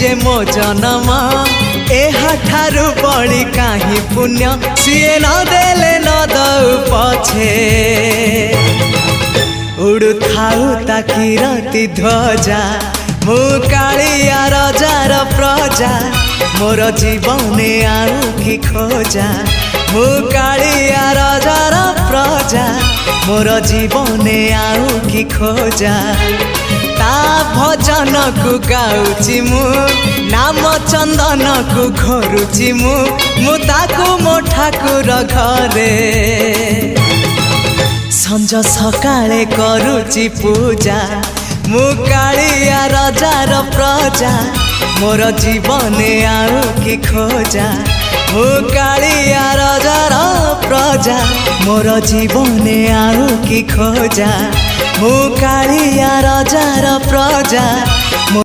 जे मो जन्म एहाठारु बड़ी काहि पुण्य सीए न देले न दउ पछे उड़ु थाउ ताकि रति ध्वजा मु कालिया रजार प्रजा मोर जीवने आउ कि खोजा मु कालिया रजार प्रजा मोर जीवने आउ कि खोजा ता भजन को गाउची मु नाम चंदन को घरुची मु ताकू मो ठाकुर घरे संज सकाळे करूची पूजा मु कालिया रजार प्रजा मोर जीवने आउ कि खोजा मु कालिया रजार प्रजा मोर जीवने आउ कि खोजा मु कालिया रजार प्रजा